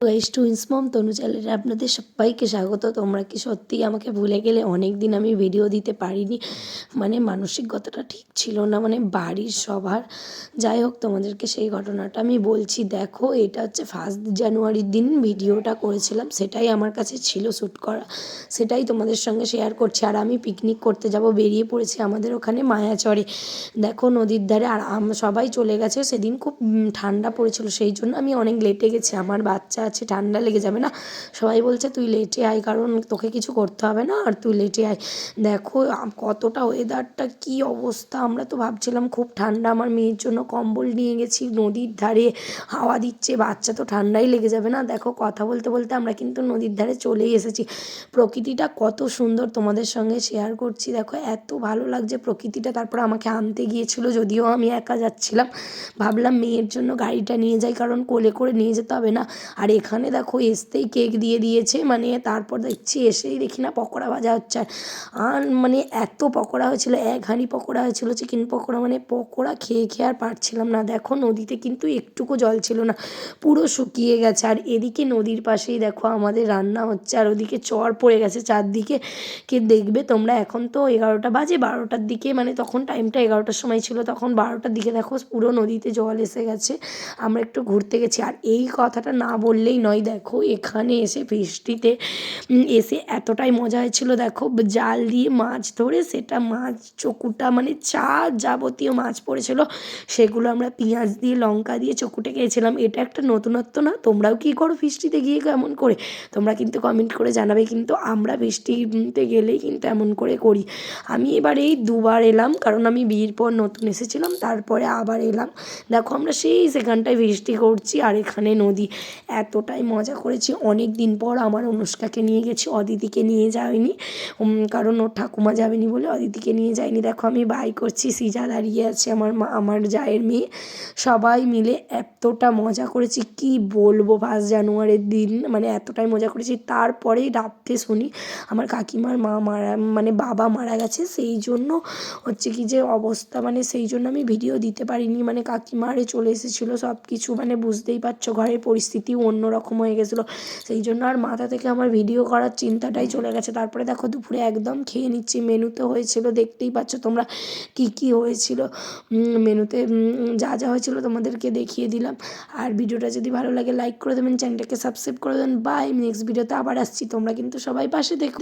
Guys twins মম তনু চ্যানেলে আপনাদের সবাইকে স্বাগত। তোমরা কি সত্যিই আমাকে ভুলে গেলে? অনেক দিন আমি ভিডিও দিতে পারিনি, মানে মানসিকতাটা ঠিক ছিল না, মানে বাড়ির সবার। যাই হোক, তোমাদেরকে সেই ঘটনাটা আমি বলছি। দেখো, এটা হচ্ছে 1 জানুয়ারির দিন ভিডিওটা করেছিলাম, সেটাই আমার কাছে ছিল শ্যুট করা, সেটাই তোমাদের সঙ্গে শেয়ার করছি। আর আমি পিকনিক করতে যাব বেরিয়ে পড়েছি আমাদের ওখানে মায়াচরে। দেখো নদীর ধারে, আর সবাই চলে গেছে। সেদিন খুব ঠান্ডা পড়েছিল, সেই জন্য আমি অনেক লেটে গেছি। আমার বাচ্চা আছে, ঠান্ডা লেগে যাবে না? সবাই বলছে তুই লেটে আয়, কারণ তোকে কিছু করতে হবে না, আর তুই লেটে আয়। দেখো কতটা ওয়েদারটা কী অবস্থা! আমরা তো ভাবছিলাম খুব ঠান্ডা, আমার মেয়ের জন্য কম্বল নিয়ে গেছি। নদীর ধারে হাওয়া দিচ্ছে, বাচ্চা তো ঠান্ডাই লেগে যাবে না? দেখো, কথা বলতে বলতে আমরা কিন্তু নদীর ধারে চলেই এসেছি। প্রকৃতিটা কত সুন্দর তোমাদের সঙ্গে শেয়ার করছি। দেখো এত ভালো লাগছে প্রকৃতিটা। তারপর আমাকে আনতে গিয়েছিল, যদিও আমি একা যাচ্ছিলাম। ভাবলাম মেয়ের জন্য গাড়িটা নিয়ে যাই, কারণ কোলে করে নিয়ে যেতে হবে না। আর এখানে দেখো আসতেই কেক দিয়ে দিয়েছে, মানে তারপর দেখছি এসেই দেখি না পকোড়া ভাজা হচ্ছে। আর মানে এত পকোড়া হয়েছিল, 1 হাঁড়ি পকোড়া হয়েছিল, চিকেন পকোড়া। মানে পকোড়া খেয়ে খেয়ে আর পারছিলাম না। দেখো নদীতে কিন্তু একটুকু জল ছিল না, পুরো শুকিয়ে গেছে। আর এদিকে নদীর পাশেই দেখো আমাদের রান্না হচ্ছে, আর ওদিকে চর পড়ে গেছে চারদিকে। কে দেখবে তোমরা? এখন তো 11টা বাজে, 12টার দিকে, মানে তখন টাইমটা 11টার সময় ছিল, তখন 12টার দিকে দেখো পুরো নদীতে জল এসে গেছে। আমরা একটু ঘুরতে গেছি। আর এই কথাটা না বললেই নয়, দেখো এখানে এসে বৃষ্টিতে এসে এতটাই মজা হয়েছিল। দেখো জাল দিয়ে মাছ ধরে, সেটা মাছ চকুটা, মানে যা যাবতীয় মাছ পড়েছিল সেগুলো আমরা পেঁয়াজ দিয়ে লঙ্কা দিয়ে চকুটে খেয়েছিলাম। এটা একটা নতুনত্ব না? তোমরাও কি করো বৃষ্টিতে গিয়ে কেমন করে? তোমরা কিন্তু কমেন্ট করে জানাবে। কিন্তু আমরা বৃষ্টিতে গেলেই কিন্তু এমন করে করি। আমি এবার এই 2বার এলাম, কারণ আমি বিয়ের পর নতুন এসেছিলাম, তারপরে আবার এলাম। দেখো আমরা সেই সেখানটায় বৃষ্টি করছি, আর এখানে নদী। এতটাই মজা করেছি। অনেক দিন পর আমার অনুষ্কাকে নিয়ে গেছি, অদিতিকে নিয়ে যাইনি, কারণ ওর ঠাকুমা যাবেনি বলে অদিতিকে নিয়ে যায়নি। দেখো আমি বাই করছি, সিজা দাঁড়িয়ে আছে, আমার মা, আমার জায়ের মেয়ে, সবাই মিলে এতটা মজা করেছি কি বলবো। 1 জানুয়ারির দিন মানে এতটাই মজা করেছি। তারপরেই রাত্রে শুনি আমার কাকিমার মা মারা, মানে বাবা মারা গেছে। সেই জন্য হচ্ছে কি যে অবস্থা, মানে সেই জন্য আমি ভিডিও দিতে পারিনি। মানে কাকিমারে চলে এসেছিলো সব কিছু, মানে বুঝতেই পারছো ঘরের পরিস্থিতিও অন্যরকম হয়ে গেছিলো। সেই জন্য আর মাথা থেকে আমার ভিডিও করার চিন্তাটাই চলে গেছে। তারপরে দেখো দুপুরে একদম খেয়ে নিচ্ছি। মেনুতে হয়েছিল, দেখতেই পাচ্ছ তোমরা কী কী হয়েছিল। মেনুতে যা যা হয়েছিল তোমাদেরকে দেখিয়ে দিলাম। আর ভিডিওটা যদি ভালো লাগে লাইক করে দেবেন, চ্যানেলটাকে সাবস্ক্রাইব করে দেবেন। বাই, নেক্সট ভিডিওতে আবার আসছি। তোমরা কিন্তু সবাই পাশে দেখো।